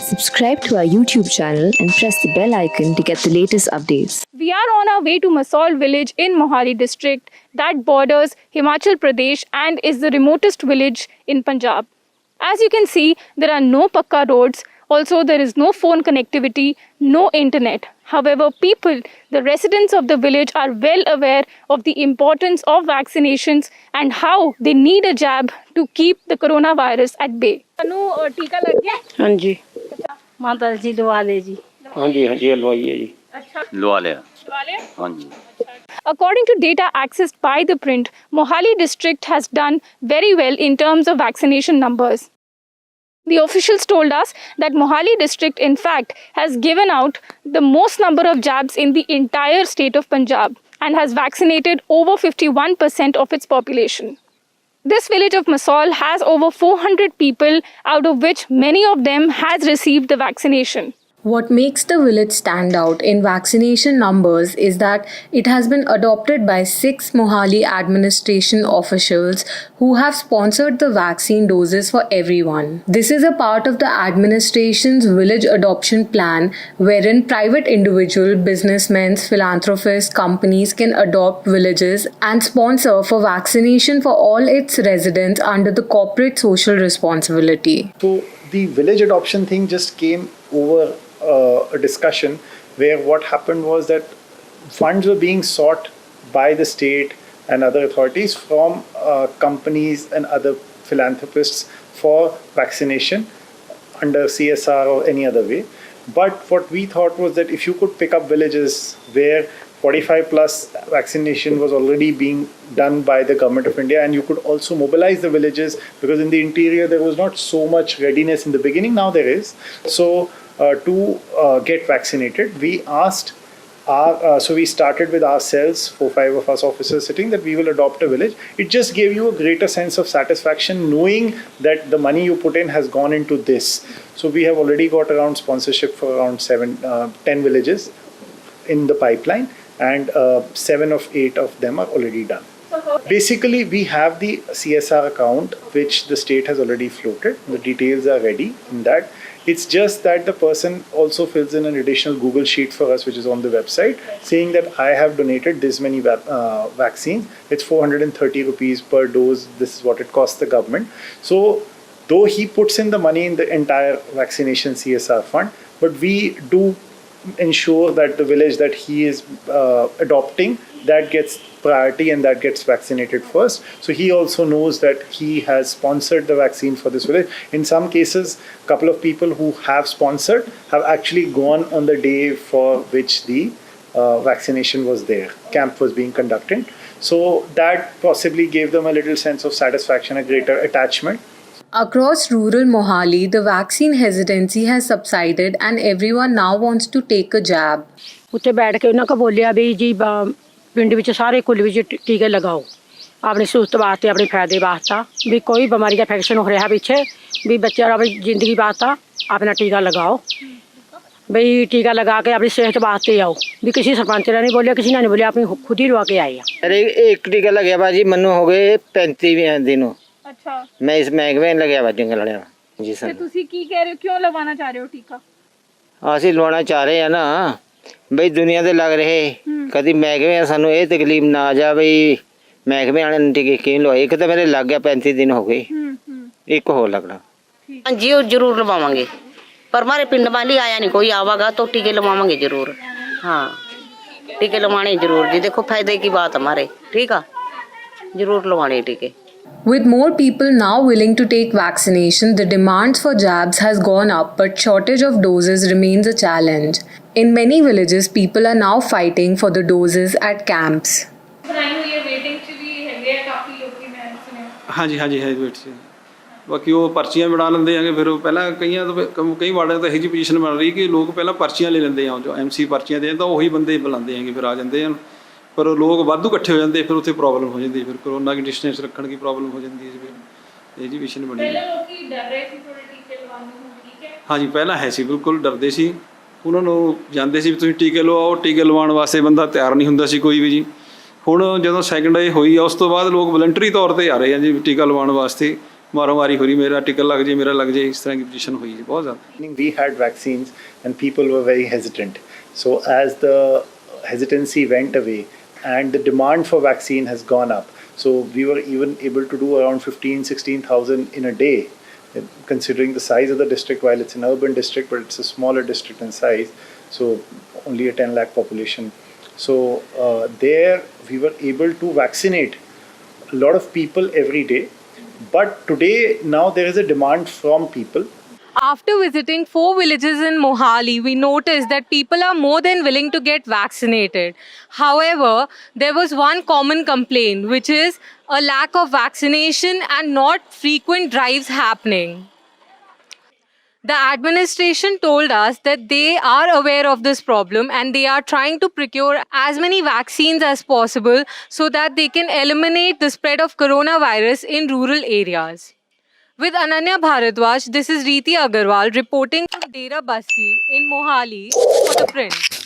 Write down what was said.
Subscribe to our YouTube channel and press the bell icon to get the latest updates. We are on our way to Masol village in Mohali district that borders Himachal Pradesh and is the remotest village in Punjab. As you can see, there are no pakka roads. Also, there is no phone connectivity, no internet. However, people, the residents of the village are well aware of the importance of vaccinations and how they need a jab to keep the coronavirus at bay. Tanu टीका लग गया? हाँ जी माता जी दवा दे जी हाँ जी हलवाई है जी अच्छा लवा लिया लगा लिया? हाँ जी According to data accessed by the print, Mohali district has done very well in terms of vaccination numbers. The officials told us that Mohali district, in fact, has given out the most number of jabs in the entire state of Punjab and has vaccinated over 51% of its population. This village of Masol has over 400 people, out of which many of them has received the vaccination. What makes the village stand out in vaccination numbers is that it has been adopted by 6 Mohali administration officials who have sponsored the vaccine doses for everyone. This is a part of the administration's village adoption plan wherein private individual, businessmen, philanthropists, companies can adopt villages and sponsor for vaccination for all its residents under the corporate social responsibility. So the village adoption thing just came over a discussion where what happened was that funds were being sought by the state and other authorities from companies and other philanthropists for vaccination under CSR or any other way. But what we thought was that if you could pick up villages where 45 plus vaccination was already being done by the government of India, and you could also mobilize the villages, because in the interior there was not so much readiness in the beginning, now there is. So to get vaccinated, we asked so we started with ourselves, 4-5 of us officers sitting, that we will adopt a village. It just gave you a greater sense of satisfaction knowing that the money you put in has gone into this. So we have already got around sponsorship for around 10 villages in the pipeline, and 7 of 8 of them are already done. Basically, we have the CSR account which the state has already floated. The details are ready in that. It's just that the person also fills in an additional Google sheet for us, which is on the website, saying that I have donated this many vaccines. It's 430 rupees per dose. This is what it costs the government. So though he puts in the money in the entire vaccination CSR fund, but we do ensure that the village that he is adopting, that gets priority and that gets vaccinated first. So he also knows that he has sponsored the vaccine for this village. In some cases, a couple of people who have sponsored have actually gone on the day for which the vaccination was there, camp was being conducted. So that possibly gave them a little sense of satisfaction, a greater attachment. Across rural Mohali, the vaccine hesitancy has subsided and everyone now wants to take a jab. ਉੱਥੇ ਬੈਠ ਕੇ ਉਹਨਾਂ ਕੋ ਬੋਲਿਆ ਵੀ ਜੀ ਪਿੰਡ ਵਿੱਚ ਸਾਰੇ ਕੁੱਲ ਵਿੱਚ ਟੀਕੇ ਲਗਾਓ ਆਪਣੀ ਸੁਸਤ ਵਾਸਤੇ ਆਪਣੇ ਫਾਇਦੇ ਵਾਸਤੇ ਵੀ ਕੋਈ ਬਿਮਾਰੀ ਦਾ ਇਨਫੈਕਸ਼ਨ ਹੋ ਰਿਹਾ ਪਿੱਛੇ ਵੀ ਬੱਚਿਆਂ ਆਪਣੀ ਜ਼ਿੰਦਗੀ ਵਾਸਤੇ ਆਪਣਾ ਟੀਕਾ ਲਗਾਓ ਬਈ ਟੀਕਾ ਲਗਾ ਕੇ ਆਪਣੀ ਸਿਹਤ ਵਾਸਤੇ ਆਓ ਵੀ ਕਿਸੇ ਸਰਪੰਚ ਨੇ ਨਹੀਂ ਬੋਲਿਆ ਕਿਸੇ ਨੇ ਨਹੀਂ ਬੋਲਿਆ ਆਪਣੀ ਖੁਦ ਹੀ ਲਵਾ ਕੇ ਆਏ ਆ अरे एक टीका लगे भाजी मनु हो गए 35 दिनों अच्छा मैं इस महकमे लगे बा जंगल वाले जी ਤੇ सर ਤੁਸੀਂ ਕੀ ਕਹਿ ਰਹੇ ਹੋ ਕਿਉਂ ਲਗਵਾਉਣਾ ਚਾਹ ਰਹੇ ਹੋ ਟੀਕਾ ਅਸੀਂ ਲਵਾਉਣਾ ਚਾਹ ਰਹੇ ਆ ਨਾ ਬਈ ਦੁਨੀਆ ਤੇ ਲੱਗ ਰਹੇ ਕਦੀ महकमे ਸਾਨੂੰ ਇਹ ਤਕਲੀਫ ਨਾ ਆ ਜਾ ਬਈ महकमे ਵਾਲੇ ਨੇ ਟੀਕੇ ਕਿਉਂ ਲਵਾਏ ਇੱਕ ਤਾਂ ਮੇਰੇ ਲੱਗ ਗਿਆ 35 ਦਿਨ ਹੋ ਗਏ ਇੱਕ ਹੋਰ ਲੱਗਣਾ जी और जरूर लवाएंगे पर हमारे पिंड वाली आया नहीं कोई आवागा तो टीके लवाएंगे जरूर। हाँ टीके लवाने जरूर जी, देखो फायदे की बात हमारे, ठीक है जरूर लवाने टीके। With more people now willing to take vaccination, the demand for jabs has gone up, but shortage of doses remains a challenge. In many villages, people are now fighting for the doses at camps. ਹਾਂਜੀ ਹਾਂਜੀ ਹੈ wait 'ਚ ਬਾਕੀ ਉਹ ਪਰਚੀਆਂ ਬਣਾ ਲੈਂਦੇ ਆਗੇ ਫਿਰ ਉਹ ਪਹਿਲਾਂ ਕਈ ਵਾਰਡਾਂ ਤਾਂ ਇਹੋ ਜਿਹੀ ਪੋਜੀਸ਼ਨ ਬਣ ਰਹੀ ਕਿ ਲੋਕ ਪਹਿਲਾਂ ਪਰਚੀਆਂ ਲੈ ਲੈਂਦੇ ਆ ਜੋ MC ਪਰਚੀਆਂ ਦੇ ਤਾਂ ਉਹੀ ਬੰਦੇ ਬੁਲਾਉਂਦੇ ਆਗੇ ਫਿਰ ਆ ਜਾਂਦੇ ਹਨ ਪਰ ਲੋਕ ਵਾਧੂ ਇਕੱਠੇ ਹੋ ਜਾਂਦੇ ਫਿਰ ਉੱਥੇ ਪ੍ਰੋਬਲਮ ਹੋ ਜਾਂਦੀ ਫਿਰ ਕਰੋਨਾ ਦੀ ਡਿਸਟੈਂਸ ਰੱਖਣ ਦੀ ਪ੍ਰੋਬਲਮ ਹੋ ਜਾਂਦੀ ਹੈ ਫਿਰ ਇਹ ਜੀ ਵਿਸ਼ਨ ਬਣੀ ਪਹਿਲਾਂ ਲੋਕੀ ਡਰ ਰਹੇ ਸੀ ਥੋੜੇ ਟੀਕੇ ਲਵਾਉਣ ਨੂੰ ਠੀਕ ਹੈ ਹਾਂਜੀ ਪਹਿਲਾਂ ਹੈ ਸੀ ਬਿਲਕੁਲ ਡਰਦੇ ਸੀ ਉਹਨਾਂ ਨੂੰ ਜਾਂਦੇ ਸੀ ਵੀ ਤੁਸੀਂ ਟੀਕੇ ਲਵਾਓ ਟੀਕੇ ਲਵਾਉਣ ਵਾਸਤੇ ਬੰਦਾ ਤਿਆਰ ਨਹੀਂ ਹੁੰਦਾ ਸੀ ਕੋਈ ਵੀ ਜੀ ਹੁਣ ਜਦੋਂ ਸੈਕਿੰਡ ਡੇ ਹੋਈ ਆ ਉਸ ਤੋਂ ਬਾਅਦ ਲੋਕ ਵਲੰਟਰੀ ਤੌਰ 'ਤੇ ਆ ਰਹੇ ਆ ਜੀ ਟੀਕਾ ਲਵਾਉਣ ਵਾਸਤੇ ਮਾਰੋ ਮਾਰੀ ਹੋ ਰਹੀ, ਮੇਰਾ ਟਿਕਟ ਲੱਗ ਜੇ, ਮੇਰਾ ਲੱਗ ਜੇ, ਇਸ ਤਰ੍ਹਾਂ ਦੀ ਪੋਜੀਸ਼ਨ ਹੋਈ ਹੈ ਬਹੁਤ ਜ਼ਿਆਦਾ। We had vaccines and people were very hesitant. So as the hesitancy went away and the demand for vaccine has gone up, so we were even able to do around 16,000 in a day, considering the size of the district. While it's an urban district, but it's a smaller district in size, so only a 10 lakh population. So there we were able to vaccinate a lot of people every day. But today, now there is a demand from people. After visiting 4 villages in Mohali, we noticed that people are more than willing to get vaccinated. However, there was one common complaint, which is a lack of vaccination and not frequent drives happening. The administration told us that they are aware of this problem and they are trying to procure as many vaccines as possible so that they can eliminate the spread of coronavirus in rural areas. With Ananya Bharadwaj, this is Reeti Agarwal reporting from Dera Basti in Mohali for The Print.